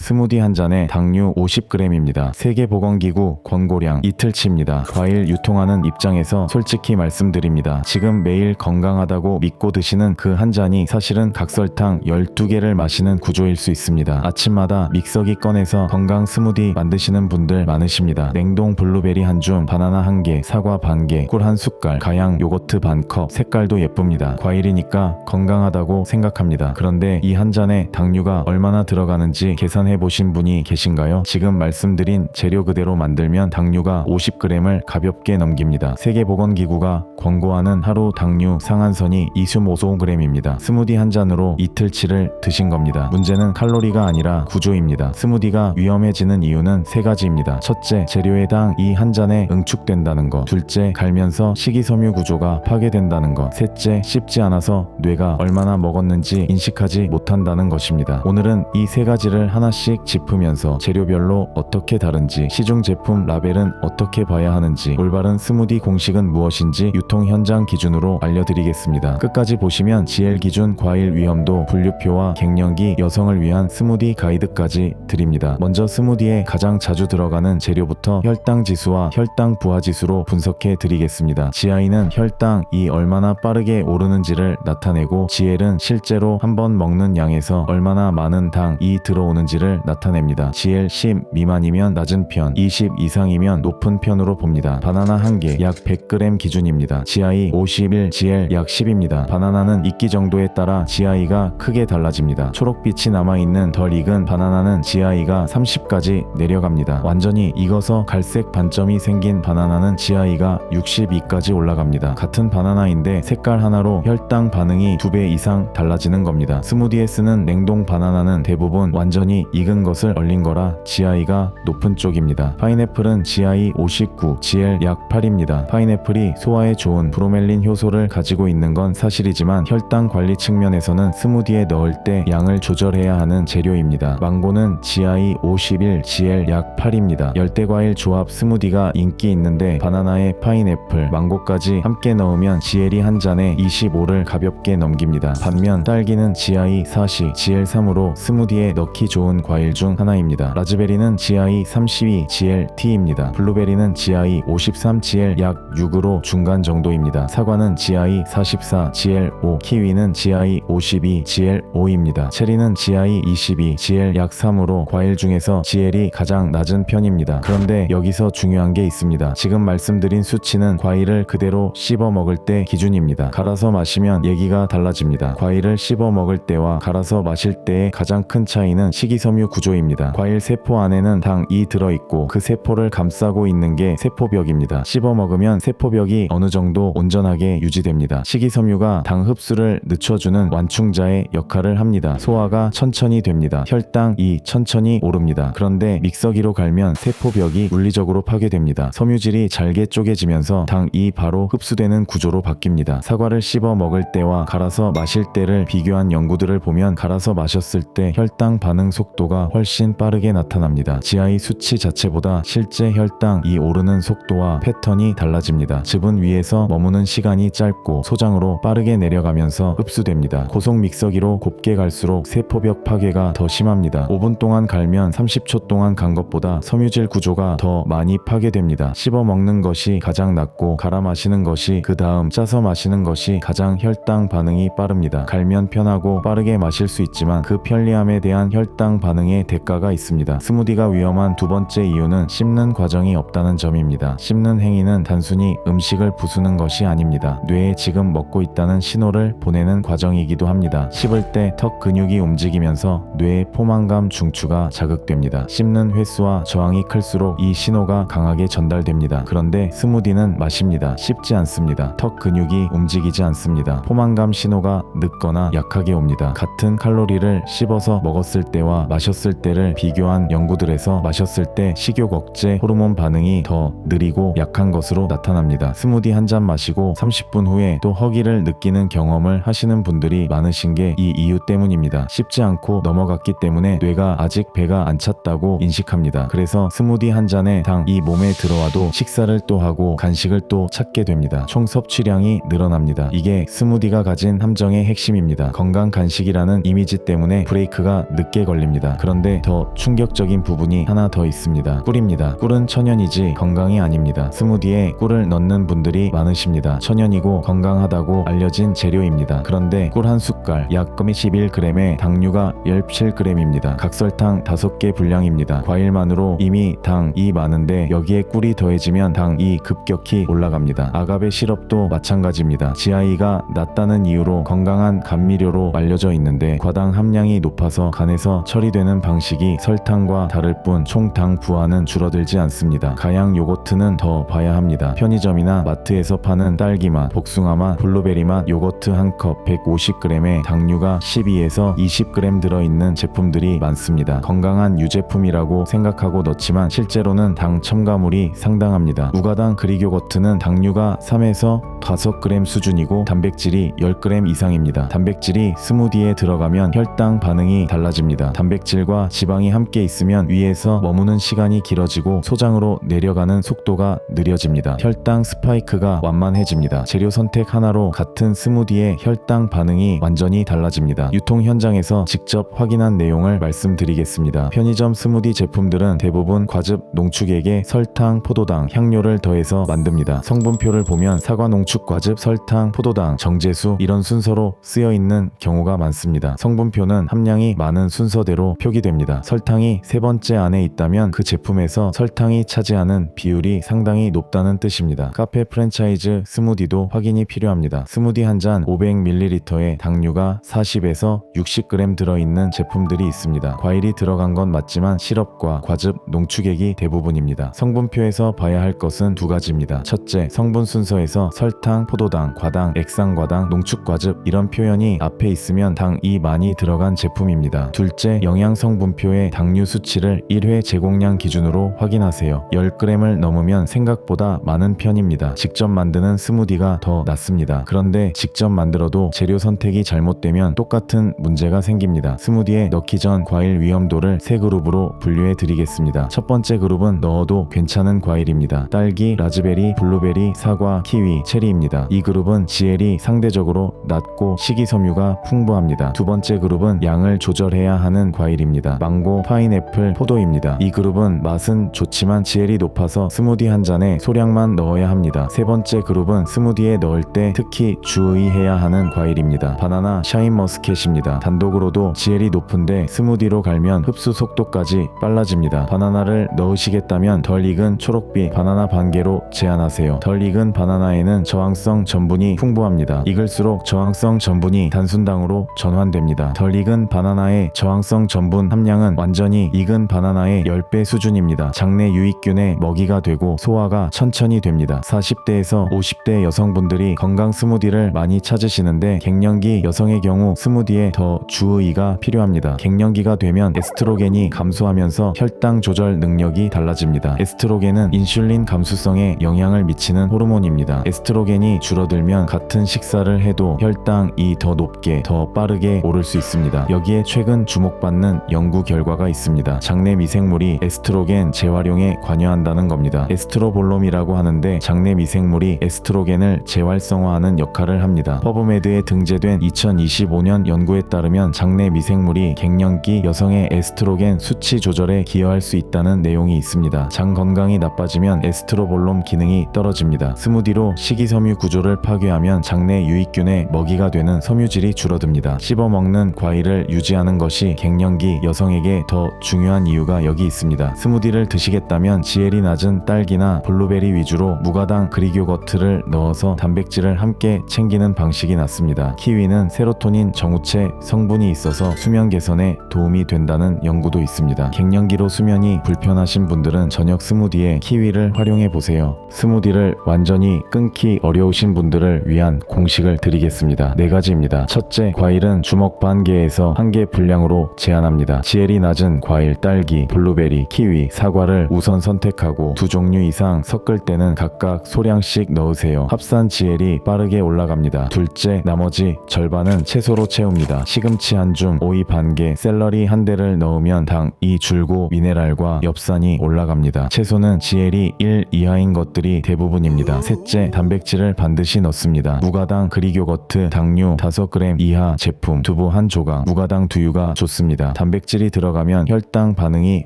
스무디 한 잔에 당류 50g입니다. 세계보건기구 권고량 이틀치입니다. 과일 유통하는 입장에서 솔직히 말씀드립니다. 지금 매일 건강하다고 믿고 드시는 그 한 잔이 사실은 각설탕 12개를 마시는 구조일 수 있습니다. 아침마다 믹서기 꺼내서 건강 스무디 만드시는 분들 많으십니다. 냉동 블루베리 한 줌, 바나나 한 개, 사과 반 개, 꿀 한 숟갈, 가양 요거트 반 컵. 색깔도 예쁩니다. 과일이니까 건강하다고 생각합니다. 그런데 이 한 잔에 당류가 얼마나 들어가는지 계산해 보신 분이 계신가요? 지금 말씀드린 재료 그대로 만들면 당류가 50g을 가볍게 넘깁니다. 세계보건기구가 권고하는 하루 당류 상한선이 25g입니다. 스무디 한 잔으로 이틀치를 드신 겁니다. 문제는 칼로리가 아니라 구조입니다. 스무디가 위험해지는 이유는 세 가지입니다. 첫째, 재료의 당 이 한 잔에 응축된다는 것. 둘째, 갈면서 식이섬유 구조가 파괴된다는 것. 셋째, 씹지 않아서 뇌가 얼마나 먹었는지 인식하지 못한다는 것입니다. 오늘은 이 세 가지를 하나씩 짚으면서 재료별로 어떻게 다른지, 시중 제품 라벨은 어떻게 봐야 하는지, 올바른 스무디 공식은 무엇인지 유통 현장 기준으로 알려드리겠습니다. 끝까지 보시면 GL 기준 과일 위험도 분류표와 갱년기 여성을 위한 스무디 가이드까지 드립니다. 먼저 스무디에 가장 자주 들어가는 재료부터 혈당 지수와 혈당 부하 지수로 분석해 드리겠습니다. GI는 혈당이 얼마나 빠르게 오르는지를 나타내고, GL은 실제로 한번 먹는 양에서 얼마나 많은 당이 들어오는지를 나타냅니다. GL 10 미만이면 낮은 편, 20 이상이면 높은 편으로 봅니다. 바나나 한 개 약 100g 기준입니다. GI 51, GL 약 10입니다. 바나나는 익기 정도에 따라 GI가 크게 달라집니다. 초록빛이 남아있는 덜 익은 바나나는 GI가 30까지 내려갑니다. 완전히 익어서 갈색 반점이 생긴 바나나는 GI가 62까지 올라갑니다. 같은 바나나인데 색깔 하나로 혈당 반응이 2배 이상 달라지는 겁니다. 스무디에 쓰는 냉동 바나나는 대부분 완전히 익은 것을 얼린 거라 GI가 높은 쪽입니다. 파인애플은 GI 59, GL 약 8입니다. 파인애플이 소화에 좋은 브로멜린 효소를 가지고 있는 건 사실이지만 혈당 관리 측면에서는 스무디에 넣을 때 양을 조절해야 하는 재료입니다. 망고는 GI 51, GL 약 8입니다. 열대과일 조합 스무디가 인기 있는데 바나나에 파인애플, 망고까지 함께 넣으면 GL이 한 잔에 25를 가볍게 넘깁니다. 반면 딸기는 GI 40, GL 3으로 스무디에 넣기 좋은 과일 중 하나입니다. 라즈베리는 GI 32, GL T입니다. 블루베리는 GI 53, GL 약 6으로 중간 정도입니다. 사과는 GI 44, GL 5, 키위는 GI 52, GL 5입니다. 체리는 GI 22, GL 약 3으로 과일 중에서 GL이 가장 낮은 편입니다. 그런데 여기서 중요한 게 있습니다. 지금 말씀드린 수치는 과일을 그대로 씹어 먹을 때 기준입니다. 갈아서 마시면 얘기가 달라집니다. 과일을 씹어 먹을 때와 갈아서 마실 때의 가장 큰 차이는 식이섬유 구조입니다. 과일 세포 안에는 당이 들어있고 그 세포를 감싸고 있는 게 세포벽입니다. 씹어 먹으면 세포벽이 어느 정도 온전하게 유지됩니다. 식이섬유가 당 흡수를 늦춰주는 완충자의 역할을 합니다. 소화가 천천히 됩니다. 혈당이 천천히 오릅니다. 그런데 믹서기로 갈면 세포벽이 물리적으로 파괴됩니다. 섬유질이 잘게 쪼개지면서 당이 바로 흡수되는 구조로 바뀝니다. 사과를 씹어 먹을 때와 갈아서 마실 때를 비교한 연구들을 보면 갈아서 마셨을 때 혈당 반응 속도가 훨씬 빠르게 나타납니다. GI 수치 자체보다 실제 혈당이 오르는 속도와 패턴이 달라집니다. 즙은 위에서 머무는 시간이 짧고 소장으로 빠르게 내려가면서 흡수됩니다. 고속 믹서기로 곱게 갈수록 세포벽 파괴가 더 심합니다. 5분 동안 갈면 30초 동안 간 것보다 섬유질 구조가 더 많이 파괴됩니다. 씹어 먹는 것이 가장 낫고 갈아 마시는 것이 그 다음, 짜서 마시는 것이 가장 혈당 반응이 빠릅니다. 갈면 편하고 빠르게 마실 수 있지만 그 편리함에 대한 혈당 반응의 대가가 있습니다. 스무디가 위험한 두 번째 이유는 씹는 과정이 없다는 점입니다. 씹는 행위는 단순히 음식을 부수는 것이 아닙니다. 뇌에 지금 먹고 있다는 신호를 보내는 과정이기도 합니다. 씹을 때 턱 근육이 움직이면서 뇌의 포만감 중추가 자극됩니다. 씹는 횟수와 저항이 클수록 이 신호가 강하게 전달됩니다. 그런데 스무디는 마십니다. 씹지 않습니다. 턱 근육이 움직이지 않습니다. 포만감 신호가 늦거나 약하게 옵니다. 같은 칼로리를 씹어서 먹었을 때와 마셨을 때를 비교한 연구들에서 마셨을 때 식욕 억제 호르몬 반응이 더 느리고 약한 것으로 나타납니다. 스무디 한 잔 마시고 30분 후에 또 허기를 느끼는 경험을 하시는 분들이 많으신 게 이 이유 때문입니다. 씹지 않고 넘어갔기 때문에 뇌가 아직 배가 안 찼다고 인식합니다. 그래서 스무디 한 잔에 당이 몸에 들어와도 식사를 또 하고 간식을 또 찾게 됩니다. 총 섭취량이 늘어납니다. 이게 스무디가 가진 함정의 핵심입니다. 건강 간식이라는 이미지 때문에 브레이크가 늦게 걸립니다. 있습니다. 그런데 더 충격적인 부분이 하나 더 있습니다. 꿀입니다. 꿀은 천연이지 건강이 아닙니다. 스무디에 꿀을 넣는 분들이 많으십니다. 천연이고 건강하다고 알려진 재료입니다. 그런데 꿀 한 숟갈 약 11g에 당류가 17g입니다. 각설탕 5개 분량입니다. 과일만으로 이미 당이 많은데 여기에 꿀이 더해지면 당이 급격히 올라갑니다. 아가베 시럽도 마찬가지입니다. GI가 낮다는 이유로 건강한 감미료로 알려져 있는데 과당 함량이 높아서 간에서 처리되는 방식이 설탕과 다를 뿐 총 당 부하는 줄어들지 않습니다. 가양 요거트는 더 봐야 합니다. 편의점이나 마트에서 파는 딸기맛, 복숭아맛, 블루베리맛 요거트 한 컵 150g에 당류가 12에서 20g 들어있는 제품들이 많습니다. 건강한 유제품이라고 생각하고 넣지만 실제로는 당 첨가물이 상당합니다. 무가당 그릭 요거트는 당류가 3에서 5g 수준이고 단백질이 10g 이상입니다. 단백질이 스무디에 들어가면 혈당 반응이 달라집니다. 단백질과 지방이 함께 있으면 위에서 머무는 시간이 길어지고 소장으로 내려가는 속도가 느려집니다. 혈당 스파이크가 완만해집니다. 재료 선택 하나로 같은 스무디의 혈당 반응이 완전히 달라집니다. 유통 현장에서 직접 확인한 내용을 말씀드리겠습니다. 편의점 스무디 제품들은 대부분 과즙 농축액에 설탕, 포도당, 향료를 더해서 만듭니다. 성분표를 보면 사과 농축 과즙, 설탕, 포도당, 정제수 이런 순서로 쓰여 있는 경우가 많습니다. 성분표는 함량이 많은 순서대로 표기됩니다. 설탕이 세 번째 안에 있다면 그 제품에서 설탕이 차지하는 비율이 상당히 높다는 뜻입니다. 카페 프랜차이즈 스무디도 확인이 필요합니다. 스무디 한 잔 500ml에 당류가 40에서 60g 들어있는 제품들이 있습니다. 과일이 들어간 건 맞지만 시럽과 과즙, 농축액이 대부분입니다. 성분표에서 봐야 할 것은 두 가지입니다. 첫째, 성분 순서에서 설탕, 포도당, 과당, 액상과당, 농축과즙 이런 표현이 앞에 있으면 당이 많이 들어간 제품입니다. 둘째, 영양성분표의 당류 수치를 1회 제공량 기준으로 확인하세요. 10g을 넘으면 생각보다 많은 편입니다. 직접 만드는 스무디가 더 낫습니다. 그런데 직접 만들어도 재료 선택이 잘못되면 똑같은 문제가 생깁니다. 스무디에 넣기 전 과일 위험도를 세 그룹으로 분류해 드리겠습니다. 첫 번째 그룹은 넣어도 괜찮은 과일입니다. 딸기, 라즈베리, 블루베리, 사과, 키위, 체리입니다. 이 그룹은 GL이 상대적으로 낮고 식이섬유가 풍부합니다. 두 번째 그룹은 양을 조절해야 하는 과일입니다. 망고, 파인애플, 포도입니다. 이 그룹은 맛은 좋지만 GL이 높아서 스무디 한 잔에 소량만 넣어야 합니다. 세 번째 그룹은 스무디에 넣을 때 특히 주의해야 하는 과일입니다. 바나나, 샤인머스켓입니다. 단독으로도 GL이 높은데 스무디로 갈면 흡수 속도까지 빨라집니다. 바나나를 넣으시겠다면 덜 익은 초록빛 바나나 반개로 제한하세요. 덜 익은 바나나에는 저항성 전분이 풍부합니다. 익을수록 저항성 전분이 단순당으로 전환됩니다. 덜 익은 바나나의 저항성 전분 함량은 완전히 익은 바나나의 10배 수준입니다. 장내 유익균의 먹이가 되고 소화가 천천히 됩니다. 40대에서 50대 여성분들이 건강 스무디를 많이 찾으시는데 갱년기 여성의 경우 스무디에 더 주의가 필요합니다. 갱년기가 되면 에스트로겐이 감소하면서 혈당 조절 능력이 달라집니다. 에스트로겐은 인슐린 감수성에 영향을 미치는 호르몬입니다. 에스트로겐이 줄어들면 같은 식사를 해도 혈당이 더 높게 더 빠르게 오를 수 있습니다. 여기에 최근 주목받는 연구 결과가 있습니다. 장내 미생물이 에스트로겐 재활용에 관여한다는 겁니다. 에스트로볼롬이라고 하는데 장내 미생물이 에스트로겐을 재활성화하는 역할을 합니다. 퍼브메드에 등재된 2025년 연구에 따르면 장내 미생물이 갱년기 여성의 에스트로겐 수치 조절에 기여할 수 있다는 내용이 있습니다. 장 건강이 나빠지면 에스트로볼롬 기능이 떨어집니다. 스무디로 식이섬유 구조를 파괴하면 장내 유익균의 먹이가 되는 섬유질이 줄어듭니다. 씹어먹는 과일을 유지하는 것이 갱년기 여성에게 더 중요한 이유가 여기 있습니다. 스무디를 드시겠다면 GL이 낮은 딸기나 블루베리 위주로 무가당 그릭 요거트를 넣어서 단백질을 함께 챙기는 방식이 낫습니다. 키위는 세로토닌 정우체 성분이 있어서 수면 개선에 도움이 된다는 연구도 있습니다. 갱년기로 수면이 불편하신 분들은 저녁 스무디에 키위를 활용해 보세요. 스무디를 완전히 끊기 어려우신 분들을 위한 공식을 드리겠습니다. 4가지입니다. 첫째, 과일은 주먹 반 개에서 1개 분량으로 제한합니다. GL이 낮은 과일 딸기, 블루베리, 키위, 사과를 우선 선택하고 2종류 이상 섞을 때는 각각 소량씩 넣으세요. 합산 GL이 빠르게 올라갑니다. 둘째, 나머지 절반은 채소로 채웁니다. 시금치 한 줌, 오이 반 개, 샐러리 한 대를 넣으면 당이 줄고 미네랄과 엽산이 올라갑니다. 채소는 GL이 1 이하인 것들이 대부분입니다. 셋째, 단백질을 반드시 넣습니다. 무가당 그릭 요거트, 당류 5g 이하 제품, 두부 한 조각, 무가당 두유가 좋습니다. 단백질이 들어가면 혈당 반응이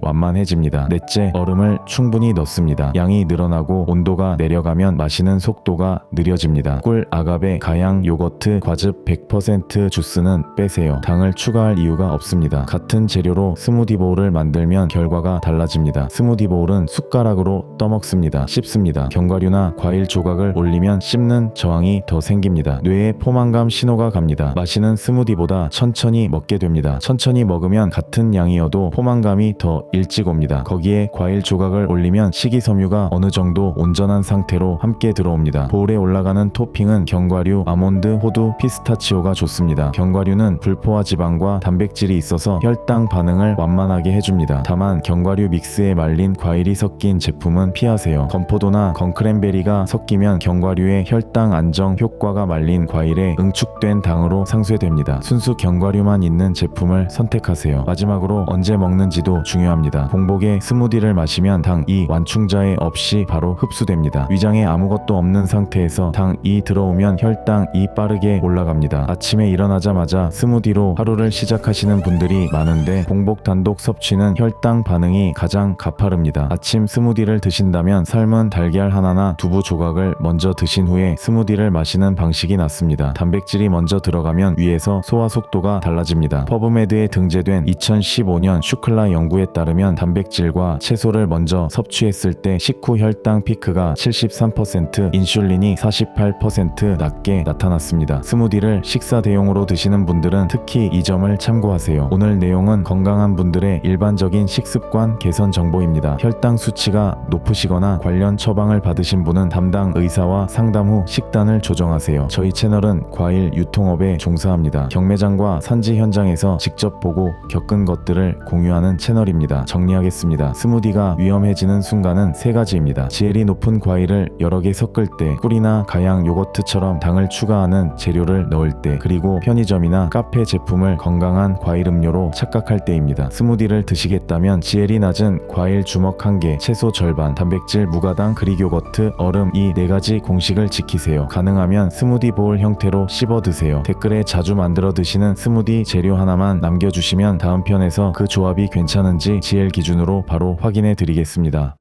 완만해집니다. 넷째, 얼음을 충분히 넣습니다. 양이 늘어나고 온도가 내려가면 마시는 속도가 느려집니다. 꿀, 아가베, 가양, 요거트, 과즙 100% 주스는 빼세요. 당을 추가할 이유가 없습니다. 같은 재료로 스무디 보울을 만들면 결과가 달라집니다. 스무디 보울은 숟가락으로 떠먹습니다. 씹습니다. 견과류나 과일 조각을 올리면 씹는 저항이 더 생깁니다. 뇌에 포만감 신호가 갑니다. 마시는 스무디보다 천천히 먹게 됩니다. 천천히 먹으면 같은 양이어도 포만감이 더 일찍 옵니다. 거기에 과일 조각을 올리면 식이섬유가 어느 정도 온전한 상태로 함께 들어옵니다. 보울에 올라가는 토핑은 견과류, 아몬드, 호두, 피스타치오가 좋습니다. 견과류는 불포화 지방과 단백질이 있어서 혈당 반응을 완만하게 해줍니다. 다만 견과류 믹스에 말린 과일이 섞인 제품은 피하세요. 건포도나 건크랜베리가 섞이면 견과류의 혈당 안정 효과가 말린 과일에 응축된 당으로 상쇄됩니다. 순수 견과류만 있는 제품을 선택하세요. 마지막으로 언제 먹는지도 중요합니다. 공복에 스무디를 마시면 당이 완충자에 없이 바로 흡수됩니다. 위장에 아무것도 없는 상태에서 당이 들어오면 혈당이 빠르게 올라갑니다. 아침에 일어나자마자 스무디로 하루를 시작하시는 분들이 많은데 공복 단독 섭취는 혈당 반응이 가장 가파릅니다. 아침 스무디를 드신다면 삶은 달걀 하나나 두부 조각을 먼저 드신 후에 스무디를 마시는 방식이 낫습니다. 단백질이 먼저 들어가면 위에서 소화 속도가 달라집니다. 퍼브메드에 등재된 2015년 슈클라 연구에 따르면 단백질과 채소를 먼저 섭취했을 때 식후 혈당 피크가 73%, 인슐린이 48% 낮게 나타났습니다. 스무디를 식사 대용으로 드시는 분들은 특히 이 점을 참고하세요. 오늘 내용은 건강한 분들의 일반적인 식습관 개선 정보입니다. 혈당 수치가 높으시거나 관련 처방을 받으신 분은 담당 의사와 상담 후 식단을 조정하세요. 저희 채널은 과일 유통업에 종사합니다. 경매장과 산지 현장에서 직접 보고 겪은 것들을 공유하는 채널입니다. 정리하겠습니다. 스무디가 위험해지는 순간은 세 가지입니다. 지엘이 높은 과일을 여러 개 섞을 때, 꿀이나 가양, 요거트처럼 당을 추가하는 재료를 넣을 때, 그리고 편의점이나 카페 제품을 건강한 과일 음료로 착각할 때입니다. 스무디를 드시겠다면 지엘이 낮은 과일 주먹 1개, 채소 절반, 단백질 무가당, 그릭 요거트, 얼음 이 4가지 공식을 지키세요. 가능하면 스무디 보울 형태로 씹어 드세요. 댓글에 자주 만들어 드시는 스무디 재료 하나만 남겨주시면 다음 편에서 그 조합이 괜찮은지 지엘 기준으로 바로 확인해 드리겠습니다.